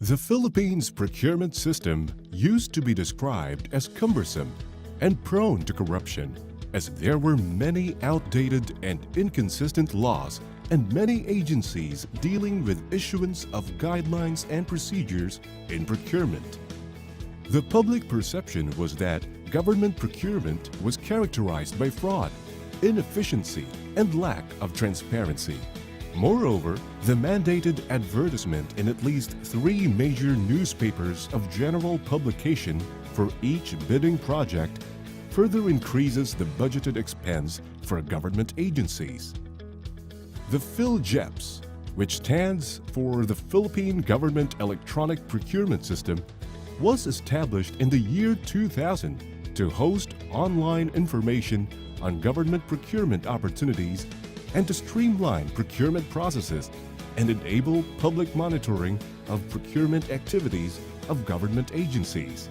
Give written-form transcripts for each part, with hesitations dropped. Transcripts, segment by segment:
The Philippines' procurement system used to be described as cumbersome and prone to corruption, as there were many outdated and inconsistent laws and many agencies dealing with issuance of guidelines and procedures in procurement. The public perception was that government procurement was characterized by fraud, inefficiency, and lack of transparency. Moreover, the mandated advertisement in at least 3 major newspapers of general publication for each bidding project further increases the budgeted expense for government agencies. The Philgeps, which stands for the Philippine Government Electronic Procurement System, was established in the year 2000 to host online information on government procurement opportunities and to streamline procurement processes and enable public monitoring of procurement activities of government agencies.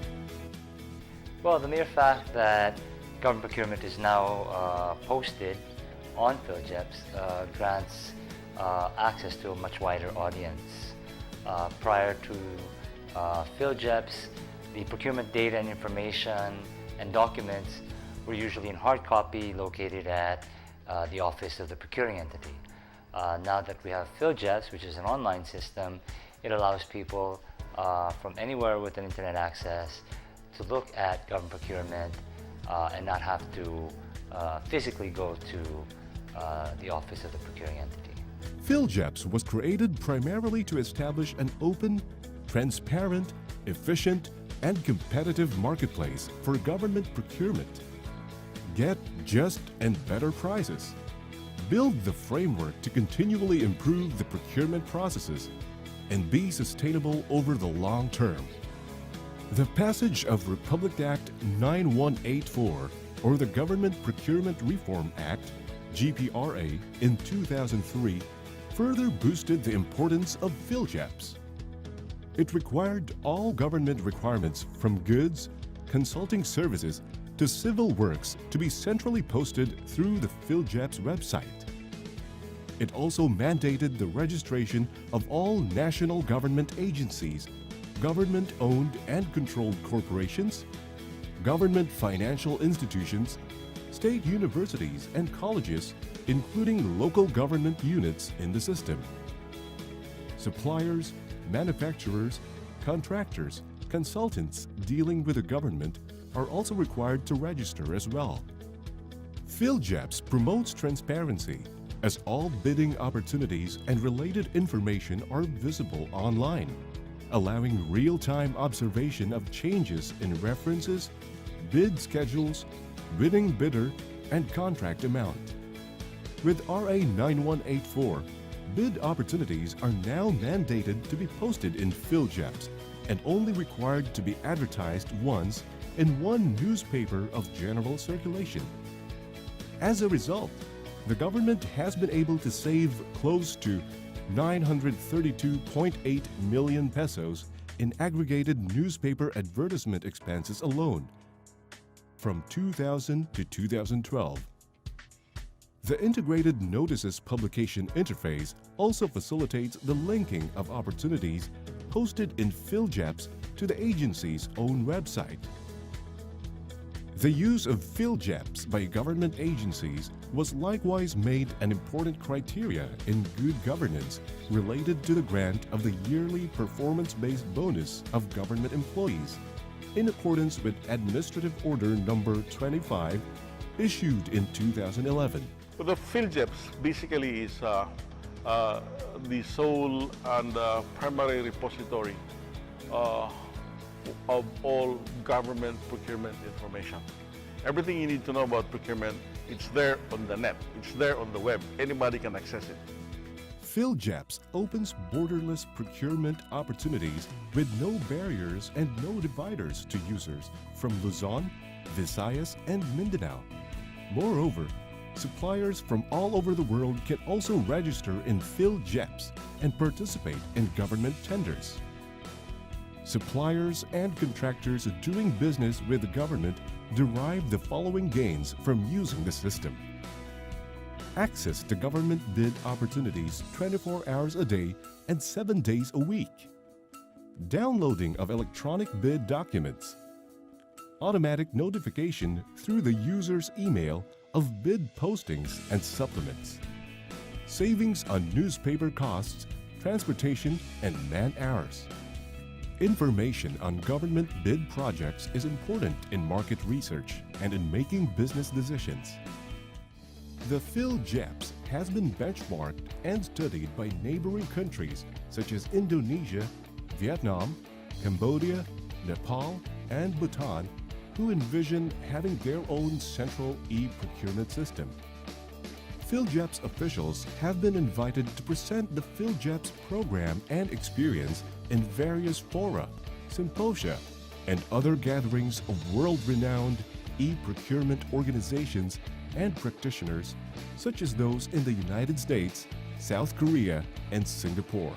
Well, the mere fact that government procurement is now posted on Philgeps grants access to a much wider audience. Prior to Philgeps, the procurement data and information and documents were usually in hard copy located at the office of the procuring entity. Now that we have Philgeps, which is an online system, it allows people from anywhere with an internet access to look at government procurement and not have to physically go to the office of the procuring entity. Philgeps was created primarily to establish an open, transparent, efficient, and competitive marketplace for government procurement. Get just and better prices. Build the framework to continually improve the procurement processes and be sustainable over the long term. The passage of Republic Act 9184 or the Government Procurement Reform Act, GPRA, in 2003 further boosted the importance of Philgeps. It required all government requirements from goods, consulting services, to civil works to be centrally posted through the Philgeps website. It also mandated the registration of all national government agencies, government-owned and controlled corporations, government financial institutions, state universities and colleges, including local government units in the system. Suppliers, manufacturers, contractors, consultants dealing with the government are also required to register as well. Philgeps promotes transparency as all bidding opportunities and related information are visible online, allowing real-time observation of changes in references, bid schedules, bidding bidder, and contract amount. With RA 9184, bid opportunities are now mandated to be posted in Philgeps and only required to be advertised once in 1 newspaper of general circulation. As a result, the government has been able to save close to 932.8 million pesos in aggregated newspaper advertisement expenses alone from 2000 to 2012. The Integrated Notices Publication Interface also facilitates the linking of opportunities posted in Philgeps to the agency's own website. The use of Philgeps by government agencies was likewise made an important criteria in good governance related to the grant of the yearly performance-based bonus of government employees, in accordance with Administrative Order Number 25, issued in 2011. Well, the Philgeps basically is the sole and primary repository of all government procurement information. Everything you need to know about procurement, it's there on the net, it's there on the web. Anybody can access it. Philgeps opens borderless procurement opportunities with no barriers and no dividers to users from Luzon, Visayas, and Mindanao. Moreover, suppliers from all over the world can also register in Philgeps and participate in government tenders. Suppliers and contractors doing business with the government derive the following gains from using the system: access to government bid opportunities 24 hours a day and 7 days a week, downloading of electronic bid documents, automatic notification through the user's email of bid postings and supplements, savings on newspaper costs, transportation, and man-hours. Information on government bid projects is important in market research and in making business decisions. The Philgeps has been benchmarked and studied by neighboring countries such as Indonesia, Vietnam, Cambodia, Nepal, and Bhutan, who envision having their own central e-procurement system. Philgeps officials have been invited to present the Philgeps program and experience in various fora, symposia, and other gatherings of world-renowned e-procurement organizations and practitioners such as those in the United States, South Korea, and Singapore.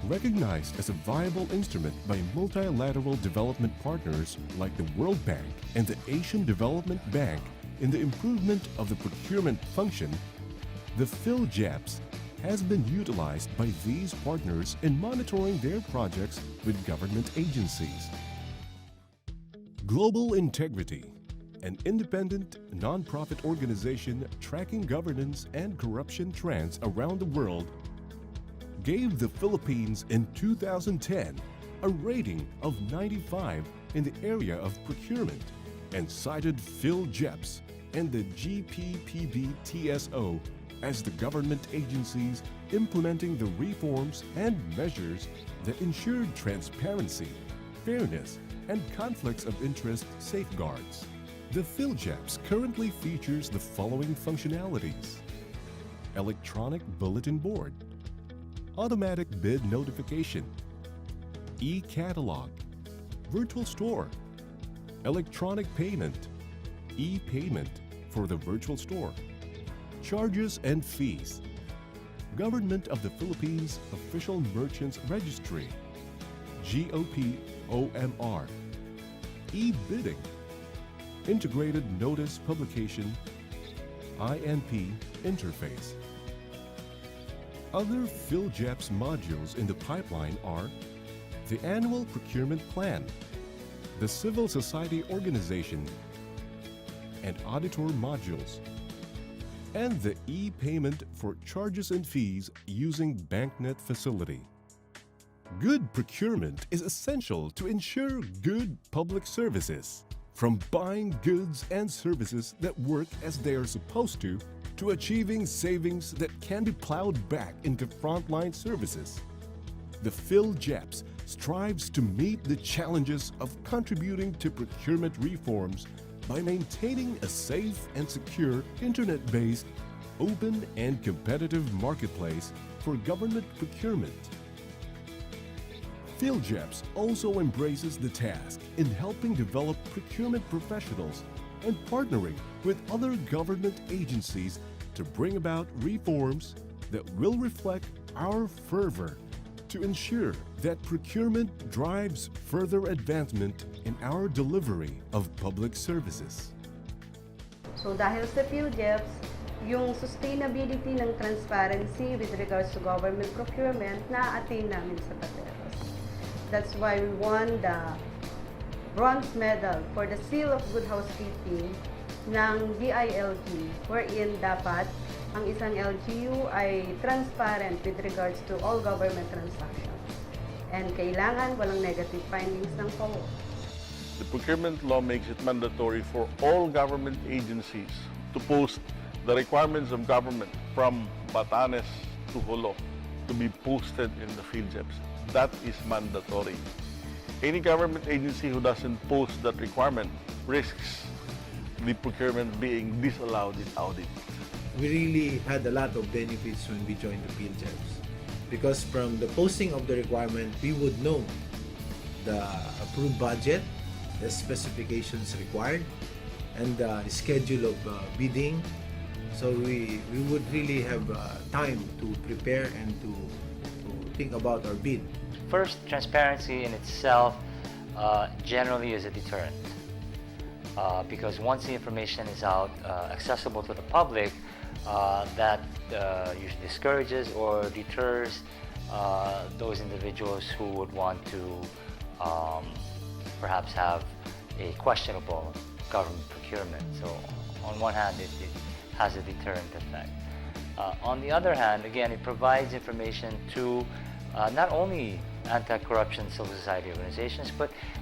Recognized as a viable instrument by multilateral development partners like the World Bank and the Asian Development Bank in the improvement of the procurement function, the Philgeps has been utilized by these partners in monitoring their projects with government agencies. Global Integrity, an independent, non-profit organization tracking governance and corruption trends around the world, gave the Philippines in 2010 a rating of 95 in the area of procurement and cited Philgeps and the GPPB-TSO as the government agencies implementing the reforms and measures that ensured transparency, fairness, and conflicts of interest safeguards. The Philgeps currently features the following functionalities: electronic bulletin board, automatic bid notification, e-catalog, virtual store, electronic payment, e-payment for the virtual store, charges and fees, Government of the Philippines Official Merchants Registry, GOP-OMR, e-bidding, integrated notice publication, INP interface. Other Philgeps modules in the pipeline are the Annual Procurement Plan, the Civil Society Organization, and Auditor modules, and the e-payment for charges and fees using BankNet facility. Good procurement is essential to ensure good public services, from buying goods and services that work as they are supposed to achieving savings that can be plowed back into frontline services. The Philgeps strives to meet the challenges of contributing to procurement reforms by maintaining a safe and secure internet-based, open and competitive marketplace for government procurement. Philgeps also embraces the task in helping develop procurement professionals and partnering with other government agencies to bring about reforms that will reflect our fervor to ensure that procurement drives further advancement in our delivery of public services. So dahil sa Philgeps, yung sustainability ng transparency with regards to government procurement na-attain namin sa Pateros. That's why we won the bronze medal for the Seal of Good Housekeeping ng DILG, wherein dapat ang isang LGU ay transparent with regards to all government transactions. And kailangan walang negative findings ng FOA. The procurement law makes it mandatory for all government agencies to post the requirements of government from Batanes to Jolo to be posted in the Philgeps. That is mandatory. Any government agency who doesn't post that requirement risks the procurement being disallowed in audit. We really had a lot of benefits when we joined the Philgeps, because from the posting of the requirement, we would know the approved budget, the specifications required, and the schedule of bidding. So we would really have time to prepare and to think about our bid. First, transparency in itself generally is a deterrent. Because once the information is out, accessible to the public, that usually discourages or deters those individuals who would want to perhaps have a questionable government procurement. So on one hand, it has a deterrent effect. On the other hand, again, it provides information to not only anti-corruption civil society organizations,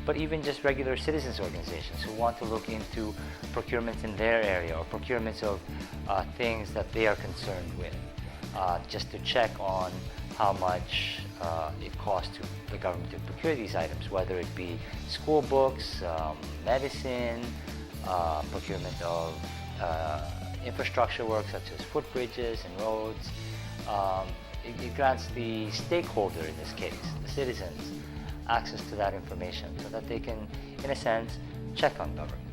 but even just regular citizens organizations who want to look into procurements in their area or procurements of things that they are concerned with, just to check on how much it costs to the government to procure these items, whether it be school books, medicine, procurement of infrastructure work such as footbridges and roads. It grants the stakeholder, in this case, the citizens, access to that information so that they can, in a sense, check on government.